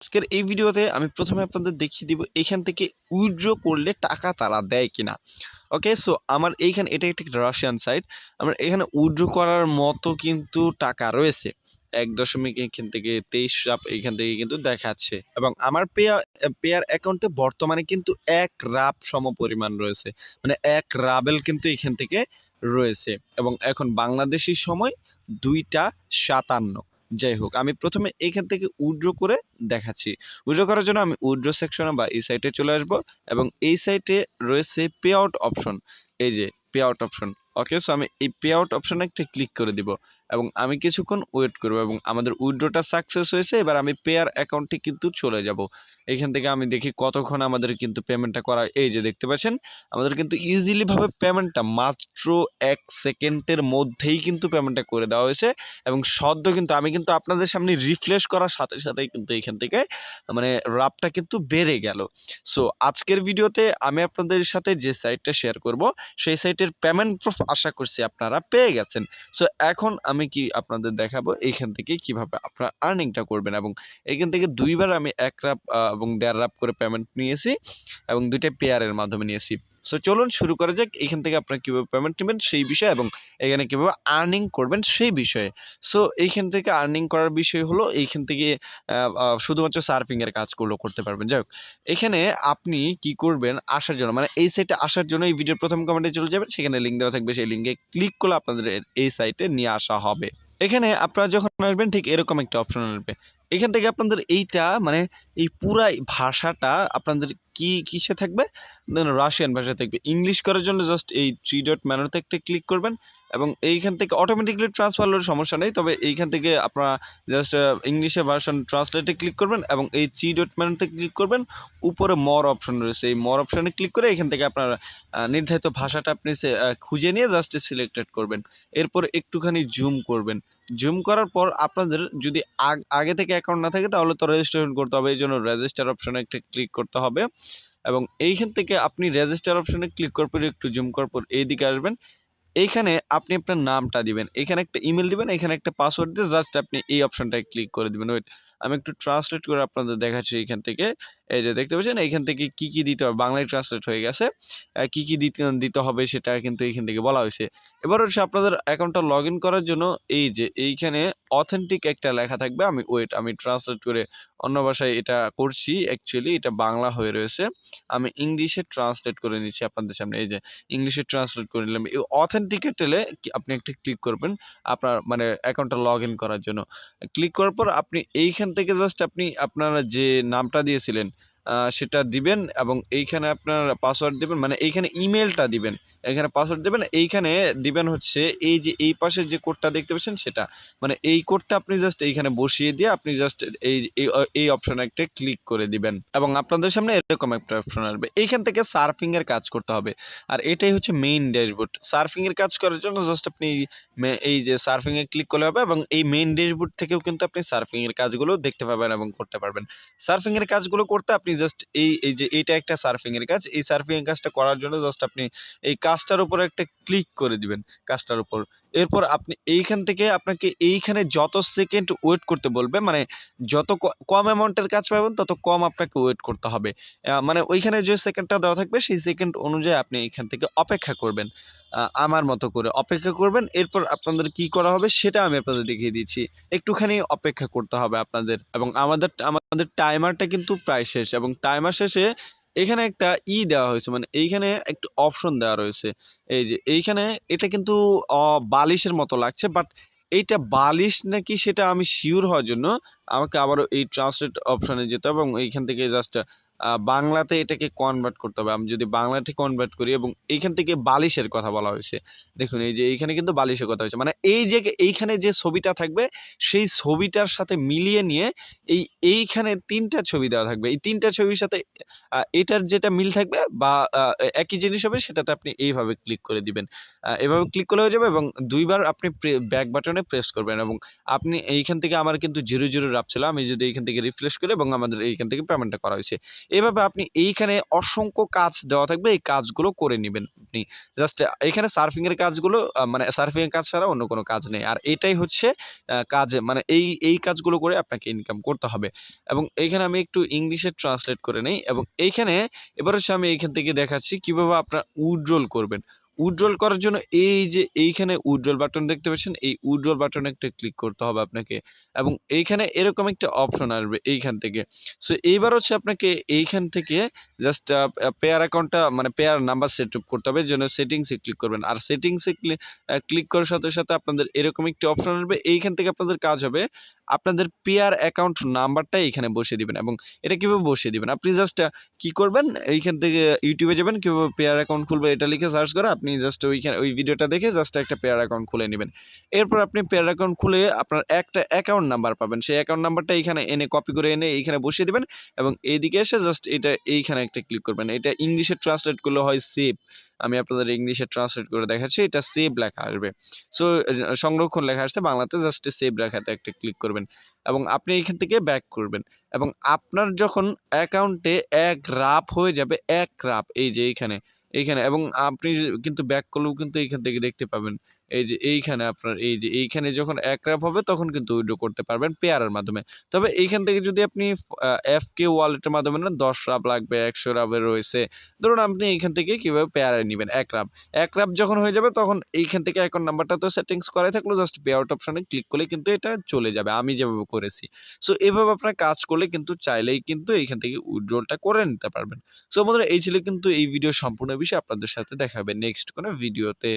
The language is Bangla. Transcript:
আজকের এই ভিডিওতে আমি প্রথমে আপনাদের দেখিয়ে দিব এখান থেকে উইথড্র করলে টাকা তারা দেয় কিনা। ওকে, সো আমার এইখানে এটা একটা রাশিয়ান সাইট। আমার এখানে উইথড্র করার মতো কিন্তু টাকা রয়েছে 1 দশমিক এখান থেকে 23 রাপ এখান থেকে কিন্তু দেখাচ্ছে, এবং আমার পেয়ার অ্যাকাউন্টে বর্তমানে কিন্তু 1 রাপ সম পরিমাণ রয়েছে, মানে 1 রাবেল কিন্তু এখান থেকে রয়েছে, এবং এখন বাংলাদেশি সময় 2টা 57। যাই হোক, আমি প্রথমে এখান থেকে উইথড্র করে দেখাচ্ছি। উইথড্র করার জন্য আমি উইথড্র সেকশনে বা এই সাইটে চলে আসবো, এবং এই সাইটে রয়েছে পে আউট অপশন। এই যে পে আউট অপশন। ওকে, সো আমি এই পে আউট অপশনে একটা ক্লিক করে দিব, এবং আমি কিছুক্ষণ ওয়েট করবো, এবং আমাদের উইথড্রটা সাকসেস হয়েছে। এবার আমি পেয়ার অ্যাকাউন্টে কিন্তু চলে যাব। এখান থেকে আমি দেখি কতক্ষণ আমাদের কিন্তু পেমেন্টটা করা। এই যে দেখতে পাচ্ছেন, আমাদের কিন্তু ইজিলি ভাবে পেমেন্টটা মাত্র 1 সেকেন্ডের মধ্যেই কিন্তু পেমেন্টটা করে দেওয়া হয়েছে, এবং সদ্য কিন্তু আমি কিন্তু আপনাদের সামনে রিফ্রেশ করার সাথে সাথেই কিন্তু এখান থেকে মানে রাপটা কিন্তু বেড়ে গেল। সো আজকের ভিডিওতে আমি আপনাদের সাথে যে সাইটটা শেয়ার করব, সেই সাইটের পেমেন্ট প্রুফ আশা করছি আপনারা পেয়ে গেছেন। সো এখন আমি কি আপনাদের দেখাবো এইখান থেকে কিভাবে আপনারা আর্নিংটা করবেন, এবং এখান থেকে 2বার আমি 1 রাপ এবং 1.5 রাপ করে পেমেন্ট নিয়েছি, এবং 2টা পেয়ারের মাধ্যমে নিয়েছি। সো চলুন শুরু করা যাক এখান থেকে আপনারা কিভাবে পেমেন্ট নেবেন সেই বিষয়ে, এবং এখানে কিভাবে আর্নিং করবেন সেই বিষয়ে। সো এইখান থেকে আর্নিং করার বিষয় হলো এইখান থেকে শুধুমাত্র সার্ফিং এর কাজগুলো করতে পারবেন। যাই হোক, এখানে আপনি কি করবেন আসার জন্য, মানে এই সাইটে আসার জন্য এই ভিডিওর প্রথম কমেন্টে চলে যাবেন, সেখানে লিঙ্ক দেওয়া থাকবে, সেই লিঙ্কে ক্লিক করলে আপনাদের এই সাইটে নিয়ে আসা হবে। এখানে আপনারা যখন আসবেন ঠিক এরকম একটা অপশন আসবে। এখান থেকে আপনাদের এইটা মানে এই পুরাই ভাষাটা আপনাদের কিসে থাকবে, রাশিয়ান ভাষায় থাকবে। ইংলিশ করার জন্য জাস্ট এই 3 ডট মেনুতে একটা ক্লিক করবেন, এবং এইখান থেকে অটোমেটিকলি ট্রান্সফার হলে সমস্যা নেই, তবে এইখান থেকে আপনারা জাস্ট ইংলিশে ভার্সন ট্রান্সলেটে ক্লিক করবেন, এবং এই 3 ডট মেনুতে ক্লিক করবেন। উপরে মর অপশন রয়েছে, এই মর অপশনে ক্লিক করে এখান থেকে আপনারা নির্ধারিত ভাষাটা আপনি খুঁজে নিয়ে জাস্ট সিলেক্টেড করবেন। এরপর একটুখানি জুম করবেন। জুম করার পর আপনাদের যদি আগে থেকে অ্যাকাউন্ট না থাকে তাহলে তো রেজিস্ট্রেশন করতে হবে, এই জন্য রেজিস্টার অপশনে একটা ক্লিক করতে হবে, এবং এইখান থেকে আপনি রেজিস্টার অপশনে ক্লিক করার পর একটু জুম করার পর এইদিকে আসবেন। এইখানে আপনি আপনার নামটা দিবেন, এখানে একটা ইমেল দিবেন, এখানে একটা পাসওয়ার্ড দিয়ে জাস্ট আপনি এই অপশনটায় ক্লিক করে দিবেন। ওয়েট, আমি একটু ট্রান্সলেট করে আপনাদের দেখাচ্ছি। এখান থেকে এই যে দেখতে পাচ্ছেন, এইখান থেকে কি দিতে হবে, বাংলায় ট্রান্সলেট হয়ে গেছে। কি দিতে হবে সেটা কিন্তু এইখান থেকে বলা হয়েছে। এবার হচ্ছে আপনাদের অ্যাকাউন্টটা লগ ইন করার জন্য এই যে এইখানে অথেন্টিক একটা লেখা থাকবে। আমি ট্রান্সলেট করে অন্য ভাষায় এটা করছি, অ্যাকচুয়ালি এটা বাংলা হয়ে রয়েছে, আমি ইংলিশে ট্রান্সলেট করে নিচ্ছি আপনাদের সামনে। এই যে ইংলিশে ট্রান্সলেট করে নিলাম। এই অথেন্টিকেটেলে আপনি একটা ক্লিক করবেন আপনার মানে অ্যাকাউন্টটা লগ ইন করার জন্য। ক্লিক করার পর আপনি এইখান থেকে জাস্ট আপনি আপনারা যে নামটা দিয়েছিলেন সেটা দিবেন, এবং এইখানে আপনার পাসওয়ার্ড দিবেন, মানে এইখানে ইমেলটা দিবেন, এখানে পাসওয়ার্ড দিবেন, এইখানে দিবেন হচ্ছে এই যে এই পাশে যে কোডটা দেখতে পাচ্ছেন সেটা, মানে এই কোডটা আপনি জাস্ট এইখানে বসিয়ে দিয়ে আপনি জাস্ট এই অপশনে একটা ক্লিক করে দিবেন, এবং আপনাদের সামনে এরকম একটা অপশন আসবে। এইখান থেকে সার্ফিং এর কাজ করতে হবে, আর এটাই হচ্ছে মেইন ড্যাশবোর্ড। সার্ফিং এর কাজ করার জন্য জাস্ট আপনি এই যে সার্ফিং এ ক্লিক করলে হবে, এবং এই মেইন ড্যাশবোর্ড থেকেও কিন্তু আপনি সার্ফিং এর কাজগুলো দেখতে পাবেন এবং করতে পারবেন। সার্ফিং এর কাজগুলো করতে আপনি জাস্ট এই যে এইটা একটা সার্ফিং এর কাজ, এই সার্ফিং এর কাজটা করার জন্য জাস্ট আপনি এই কাজটার উপর একটা ক্লিক করে দিবেন, কাজটার উপর। এরপর আপনি এইখান থেকে আপনাকে এইখানে যত সেকেন্ড ওয়েট করতে বলবে, মানে যত কম অ্যামাউন্টের কাজ পাবেন তত কম আপনাকে ওয়েট করতে হবে। মানে ওইখানে যে সেকেন্ডটা দেওয়া থাকবে সেই সেকেন্ড অনুযায়ী আপনি এখান থেকে অপেক্ষা করবেন, আমার মতো করে অপেক্ষা করবেন। এরপর আপনাদের কি করা হবে সেটা আমি আপনাদের দেখিয়ে দিচ্ছি। একটুখানি অপেক্ষা করতে হবে আপনাদের, এবং আমাদের টাইমারটা কিন্তু প্রায় শেষ, এবং টাইমার শেষে এখানে একটা দেওয়া হয়েছে, মানে এইখানে একটা অপশন দেওয়া রয়েছে। এই যে এইখানে এটা কিন্তু বালিশের মতো লাগছে, বাট এইটা বালিশ নাকি সেটা আমি শিওর হওয়ার জন্য আমাকে আবারও এই ট্রান্সলেট অপশনে যেতে হবে, এবং এইখান থেকে জাস্ট বাংলাতে এটাকে কনভার্ট করতে হবে। আমি যদি বাংলাতে কনভার্ট করি, এবং এইখান থেকে বালিশের কথা বলা হয়েছে, দেখুন এই যে এইখানে কিন্তু বালিশের কথা হয়েছে, মানে এই যে এইখানে যে ছবিটা থাকবে সেই ছবিটার সাথে মিলিয়ে নিয়ে এইখানে 3টা ছবি দেওয়া থাকবে। এই 3টা ছবির সাথে এটার যেটা মিল থাকবে বা একই জিনিস হবে সেটাতে আপনি এইভাবে ক্লিক করে দিবেন। এভাবে ক্লিক করলে হয়ে যাবে, এবং 2বার আপনি ব্যাক বাটনে প্রেস করবেন, এবং আপনি এইখান থেকে আমার কিন্তু 0 রাপ ছিল। আমি যদি এইখান থেকে রিফ্রেশ করি, এবং আমাদের এইখান থেকে পেমেন্টটা করা হয়েছে। এভাবে আপনি এইখানে অসংখ্য কাজ দেওয়া থাকবে, এই কাজগুলো করে নিবেন আপনি। জাস্ট এখানে সার্ফিং এর কাজগুলো মানে সার্ফিং এর কাজ ছাড়া অন্য কোনো কাজ নেই। আর এটাই হচ্ছে কাজ, মানে এই কাজগুলো করে আপনাকে ইনকাম করতে হবে। এবং এইখানে আমি একটু ইংলিশে ট্রান্সলেট করে নেই এবং এইখানে এবার হচ্ছে আমি এইখান থেকে দেখাচ্ছি কিভাবে আপনারা উইথড্রল করবেন। উইথড্রল করার জন্য এই যে এইখানে উইথড্রল বাটন দেখতে পাচ্ছেন, এই উইথড্রল বাটনে একটা ক্লিক করতে হবে আপনাকে এবং এইখানে এরকম একটা অপশন আসবে এইখান থেকে। সো এইবার হচ্ছে আপনাকে এইখান থেকে জাস্ট পেয়ার অ্যাকাউন্টটা মানে পেয়ার নাম্বার সেট আপ করতে হবে। যেন সেটিংসে ক্লিক করবেন। আর সেটিংসে ক্লিক করার সাথে, সাথে আপনাদের এরকম একটি অপশন আসবে। এইখান থেকে আপনাদের কাজ হবে আপনাদের পেয়ার অ্যাকাউন্ট নাম্বারটা এইখানে বসিয়ে দিবেন এবং এটা কিভাবে বসিয়ে দিবেন? আপনি জাস্ট কি করবেন? এইখান থেকে ইউটিউবে যাবেন, কিভাবে পেয়ার অ্যাকাউন্ট খুলবো এটা লিখে সার্চ করে আপনি জাস্ট ওই ভিডিওটা দেখে জাস্ট একটা পেয়ার অ্যাকাউন্ট খুলে নিবেন। এরপর আপনি পেয়ার অ্যাকাউন্ট খুলে আপনার একটা অ্যাকাউন্ট নাম্বার পাবেন। সেই অ্যাকাউন্ট নাম্বারটা এইখানে এনে কপি করে এনে এইখানে বসিয়ে দিবেন এবং এইদিকে এসে জাস্ট এটা এইখানে একটা ক্লিক করবেন। এটা ইংলিশে ট্রান্সলেট করলে হয় সেভ। আমি আপনাদের ইংলিশে ট্রান্সলেট করে দেখাচ্ছি। এটা সেভ লেখা আসবে। সো সংরক্ষণ লেখা আসছে বাংলাতে, জাস্ট সেভ লেখাতে একটা ক্লিক করবেন এবং আপনি এইখান থেকে ব্যাক করবেন এবং আপনার যখন অ্যাকাউন্টে ১ রাপ হয়ে যাবে, ১ রাপ এই যে এইখানে এবং আপনি কিন্তু ব্যাক করলেও কিন্তু এইখান থেকে দেখতে পাবেন। এই যে এইখানে আপনার এই যে এইখানে যখন ১ রাপ হবে তখন কিন্তু উইথড্র করতে পারবেন পেয়ারের মাধ্যমে। তবে এইখান থেকে যদি আপনি এফকে ওয়ালেটের মাধ্যমে নেন ১০ রাপ লাগবে, ১০০ রাপের রয়েছে। ধরুন আপনি এইখান থেকে কিভাবে পেয়ারে নিবেন ১ রাপ। ১ রাপ যখন হয়ে যাবে তখন এইখান থেকে অ্যাকাউন্ট নাম্বারটা তো সেটিংস করাই থাকলো, জাস্ট পে আউট অপশনে ক্লিক করলে কিন্তু এটা চলে যাবে। আমি যেভাবে করেছি। সো এভাবে আপনার কাজ করলে কিন্তু চাইলেই কিন্তু এইখান থেকে উইথড্রলটা করে নিতে পারবেন। সো বন্ধুরা এই ছিল কিন্তু এই ভিডিও সম্পূর্ণ বিষয়। আপনাদের সাথে দেখা হবে নেক্সট কোনো ভিডিওতে।